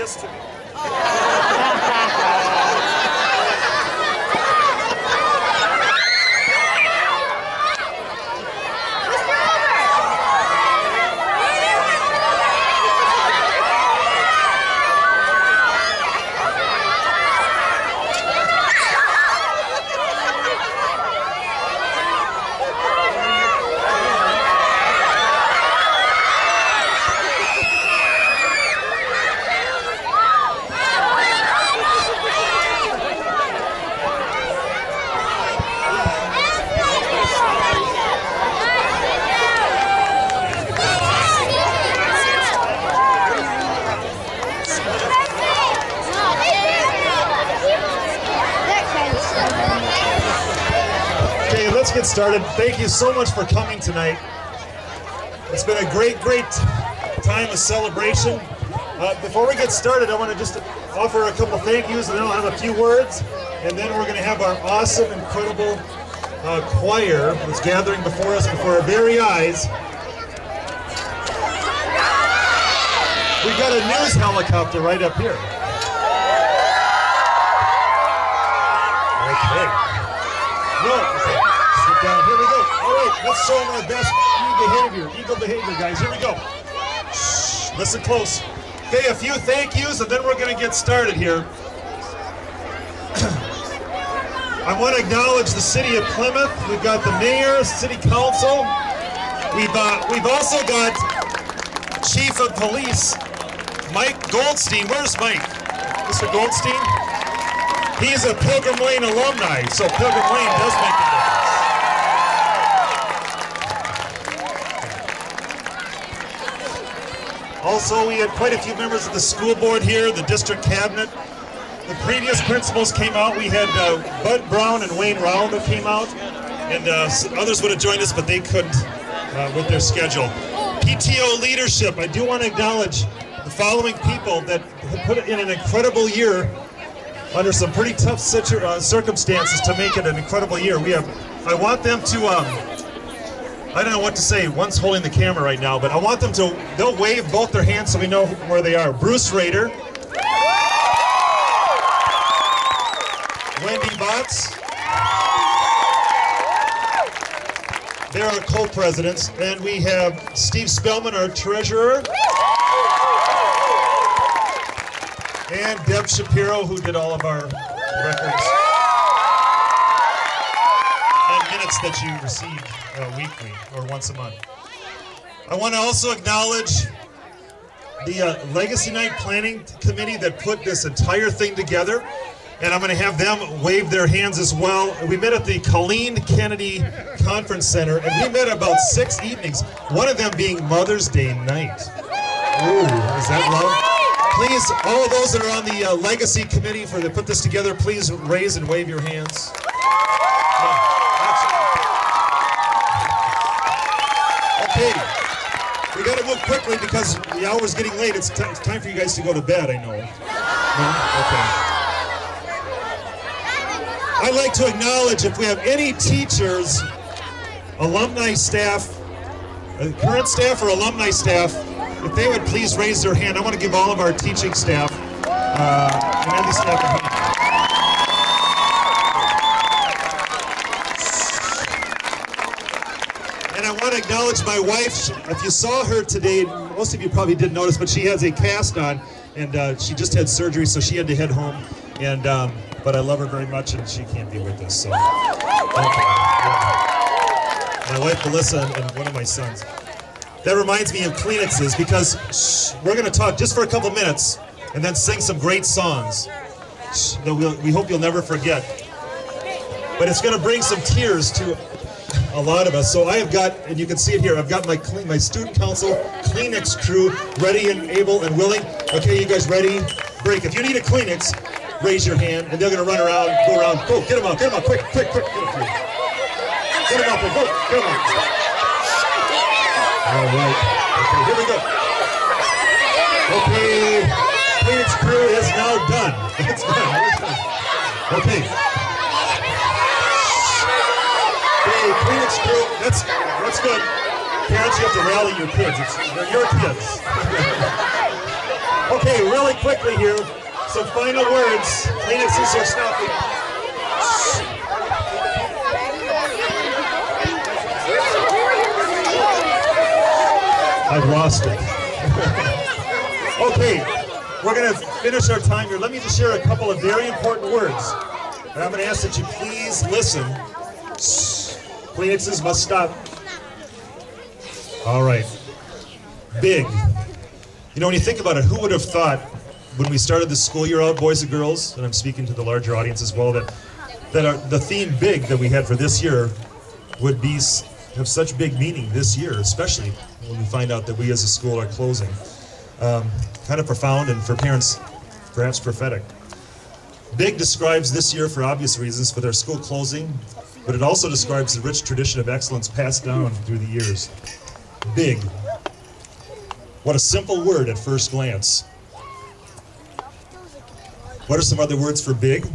this to me. Let's get started. Thank you so much for coming tonight. It's been a great time of celebration. Before we get started, I want to just offer a couple thank yous, and then I'll have a few words, and then we're going to have our awesome, incredible choir that's gathering before us, before our very eyes. We've got a news helicopter right up here. Okay. No, okay. Sit down. Here we go. All right, let's show them our best eagle behavior, guys. Here we go. Shh, listen close. Okay, a few thank yous, and then we're going to get started here. I want to acknowledge the city of Plymouth. We've got the mayor, city council. We've also got Chief of Police Mike Goldstein. Where's Mike? Mr. Goldstein? He's a Pilgrim Lane alumni, so Pilgrim Lane does make a difference. Also, we had quite a few members of the school board here, the district cabinet. The previous principals came out. We had Bud Brown and Wayne Rowell that came out, and others would have joined us, but they couldn't with their schedule. PTO leadership, I do want to acknowledge the following people that have put in an incredible year under some pretty tough circumstances to make it an incredible year. I want them to, I don't know what to say, one's holding the camera right now, but I want them to, they'll wave both their hands so we know where they are. Bruce Rader, Wendy Botts, they're our co-presidents, and we have Steve Spellman, our treasurer, and Deb Shapiro, who did all of our records and minutes that you receive weekly or once a month. I want to also acknowledge the LegacyNight Planning Committee that put this entire thing together, and I'm going to have them wave their hands as well. We met at the Colleen Kennedy Conference Center, and we met about 6 evenings, one of them being Mother's Day night. Ooh, is that love? Please, all of those that are on the Legacy Committee that put this together, please raise and wave your hands. Okay, we got to move quickly because the hour's getting late. It's time for you guys to go to bed, I know. No? Okay. I'd like to acknowledge if we have any teachers, alumni staff, current staff or alumni staff, if they would please raise their hand. I want to give all of our teaching staff and any staff a hand. And I want to acknowledge my wife. If you saw her today, most of you probably didn't notice, but she has a cast on, and she just had surgery, so she had to head home. And but I love her very much, and she can't be with us. So, okay. My wife Melissa and one of my sons. That reminds me of Kleenexes, because we're going to talk just for a couple minutes and then sing some great songs that we hope you'll never forget. But it's going to bring some tears to a lot of us. So I have got, and you can see it here, I've got my student council Kleenex crew ready and able and willing. Okay, you guys ready? Break. If you need a Kleenex, raise your hand, and they're going to run around, go around. Go, get them out, quick. Get them out, go, get them out. All right. Okay, here we go. Okay, Kleenex crew is now done. It's done. Okay. Okay, Kleenex crew. That's good. Parents, you have to rally your kids. They're your kids. Okay, really quickly here, some final words. Kleenexes are stopping. I've lost it. Okay, we're going to finish our time here. Let me just share a couple of very important words. And I'm going to ask that you please listen. Kleenexes must stop. All right. Big. You know, when you think about it, who would have thought when we started the school year out, boys and girls, and I'm speaking to the larger audience as well, that the theme big that we had for this year would have such big meaning this year, especially when we find out that we as a school are closing. Kind of profound and for parents, perhaps prophetic. Big describes this year for obvious reasons for their school closing, but it also describes the rich tradition of excellence passed down through the years. Big. What a simple word at first glance. What are some other words for big?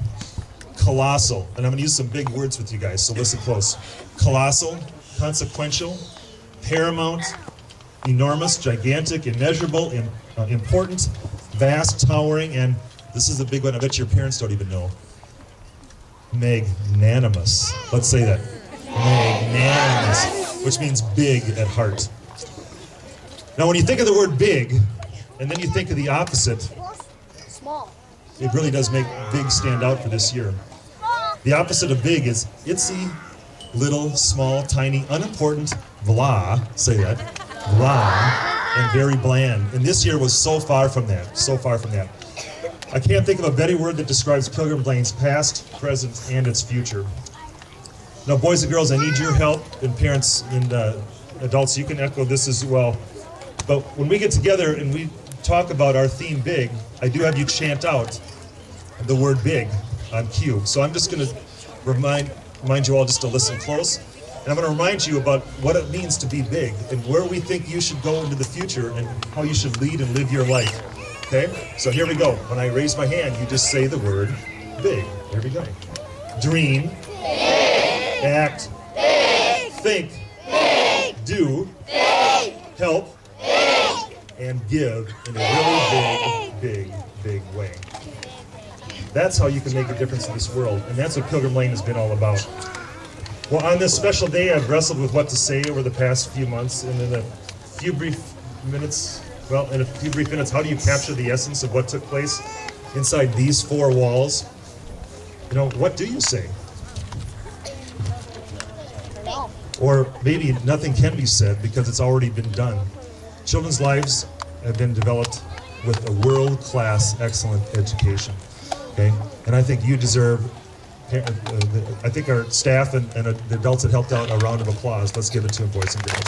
Colossal. And I'm going to use some big words with you guys, so listen close. Colossal, consequential, paramount, enormous, gigantic, immeasurable, important, vast, towering, and this is the big one I bet your parents don't even know. Magnanimous. Let's say that. Magnanimous, which means big at heart. Now, when you think of the word big, and then you think of the opposite, small. It really does make big stand out for this year. The opposite of big is itsy, little, small, tiny, unimportant, blah, say that, blah, and very bland. And this year was so far from that, so far from that. I can't think of a better word that describes Pilgrim Lane's past, present, and its future. Now, boys and girls, I need your help, and parents and adults, you can echo this as well. But when we get together and we talk about our theme big, I do have you chant out the word big on cue. So I'm just going to remind you all just to listen close. And I'm going to remind you about what it means to be big and where we think you should go into the future and how you should lead and live your life. Okay? So here we go. When I raise my hand, you just say the word big. Here we go. Dream. Big. Act. Big. Think. Big. Do. Big. Help. Big. And give in a really big way. That's how you can make a difference in this world, and that's what Pilgrim Lane has been all about. Well, on this special day, I've wrestled with what to say over the past few months, and in a few brief minutes, how do you capture the essence of what took place inside these four walls? You know, what do you say? Or maybe nothing can be said because it's already been done. Children's lives have been developed with a world-class, excellent education. Okay? And I think you deserve, I think our staff and the adults that helped out, a round of applause. Let's give it to them, boys and girls.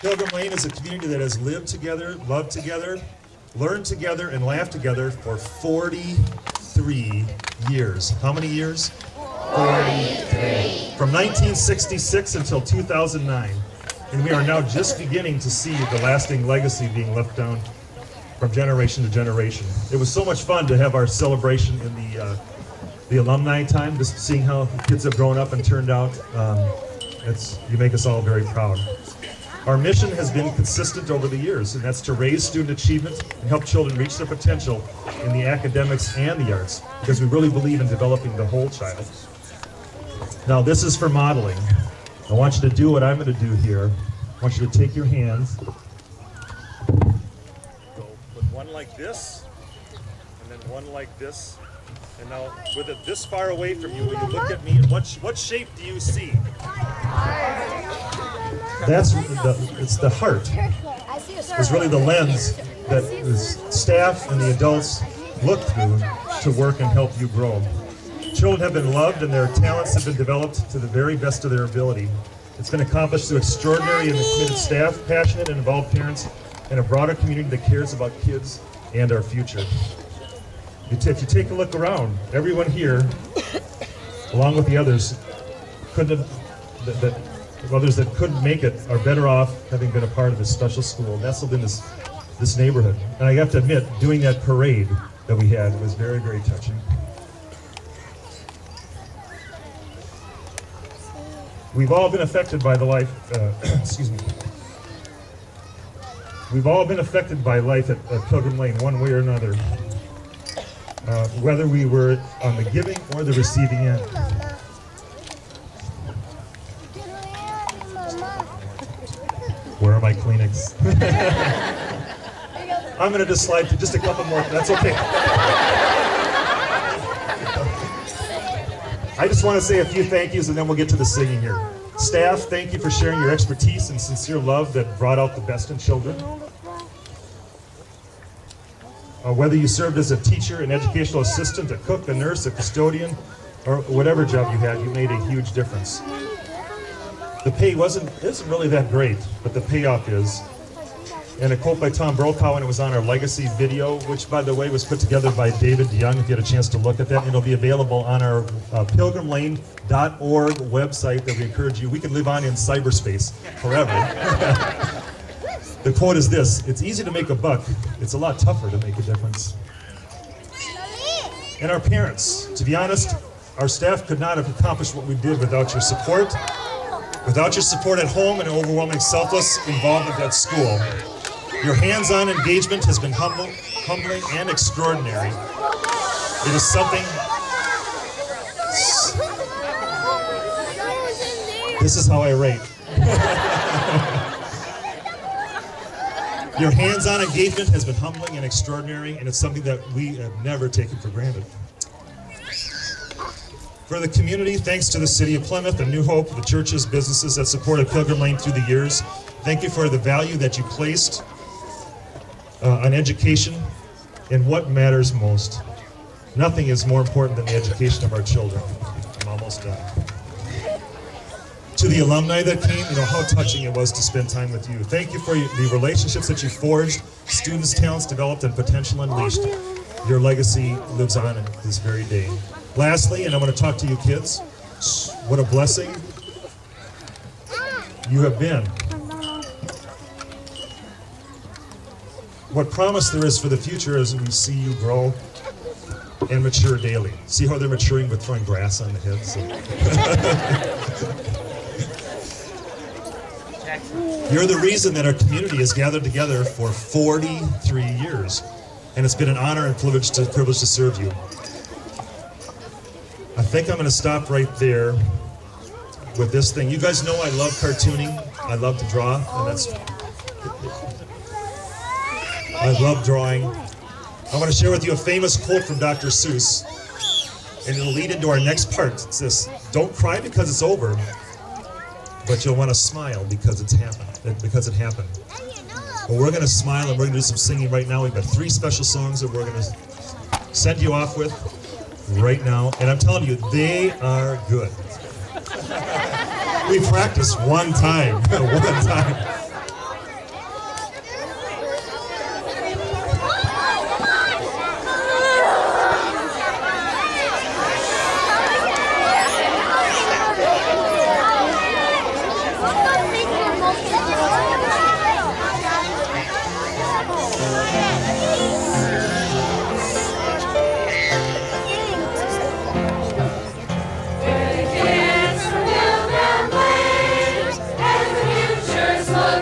Pilgrim Lane is a community that has lived together, loved together, learned together, and laughed together for 43 years. How many years? 43. From 1966 until 2009. And we are now just beginning to see the lasting legacy being left down from generation to generation. It was so much fun to have our celebration in the alumni time, just seeing how kids have grown up and turned out. You make us all very proud. Our mission has been consistent over the years, and that's to raise student achievement and help children reach their potential in the academics and the arts, because we really believe in developing the whole child. Now, this is for modeling. I want you to do what I'm going to do here. I want you to take your hands, go put one like this, and then one like this. And now, with it this far away from you, when you look at me, what shape do you see? It's the heart. It's really the lens that the staff and the adults look through to work and help you grow. Children have been loved and their talents have been developed to the very best of their ability. It's been accomplished through extraordinary and committed staff, passionate and involved parents, and a broader community that cares about kids and our future. If you take a look around, everyone here, along with the others, others that couldn't make it are better off having been a part of this special school, nestled in this neighborhood. And I have to admit, doing that parade that we had was very, very touching. We've all been affected by the life, excuse me. We've all been affected by life at Pilgrim Lane, one way or another. Whether we were on the giving or the receiving end. Where are my Kleenex? I'm going to just slide through just a couple more. That's okay. I just want to say a few thank yous and then we'll get to the singing here. Staff, thank you for sharing your expertise and sincere love that brought out the best in children. Whether you served as a teacher, an educational assistant, a cook, a nurse, a custodian, or whatever job you had, you made a huge difference. The pay isn't really that great, but the payoff is. And a quote by Tom Brokaw, and it was on our Legacy video, which, by the way, was put together by David DeYoung, if you had a chance to look at that. And it'll be available on our pilgrimlane.org website that we encourage you. We can live on in cyberspace forever. The quote is this: "It's easy to make a buck. It's a lot tougher to make a difference." And our parents, to be honest, our staff could not have accomplished what we did without your support. Without your support at home and overwhelming selfless involvement at school. Your hands-on engagement has been humbling and extraordinary. It is something... This is how I rate. Your hands-on engagement has been humbling and extraordinary, and it's something that we have never taken for granted. For the community, thanks to the City of Plymouth and New Hope, the churches, businesses that supported Pilgrim Lane through the years. Thank you for the value that you placed on education and what matters most. Nothing is more important than the education of our children. I'm almost done. To the alumni that came, how touching it was to spend time with you. Thank you for the relationships that you forged, students' talents developed, and potential unleashed. Your legacy lives on in this very day. Lastly, and I want to talk to you kids, what a blessing you have been. What promise there is for the future as we see you grow and mature daily. See how they're maturing with throwing grass on the heads? You're the reason that our community has gathered together for 43 years. And it's been an honor and privilege to serve you. I think I'm going to stop right there with this thing. You guys know I love cartooning. I love to draw, and I love drawing. I want to share with you a famous quote from Dr. Seuss, and it'll lead into our next part. It's this: "Don't cry because it's over, but you'll want to smile because it happened." Well, we're going to smile and we're going to do some singing right now. We've got 3 special songs that we're going to send you off with right now, and I'm telling you, they are good. We practiced one time. Slow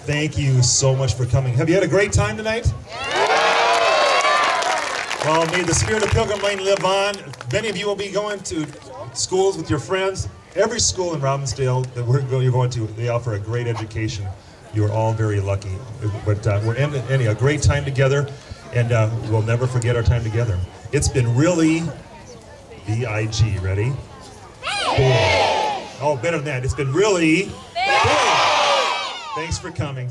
Thank you so much for coming. Have you had a great time tonight? Well, may the spirit of Pilgrim Lane live on. Many of you will be going to schools with your friends. Every school in Robbinsdale that you're going to, they offer a great education. You are all very lucky. But we're ending a great time together, and we'll never forget our time together. It's been really B-I-G. Ready? Big. Oh, better than that. It's been really big. Thanks for coming.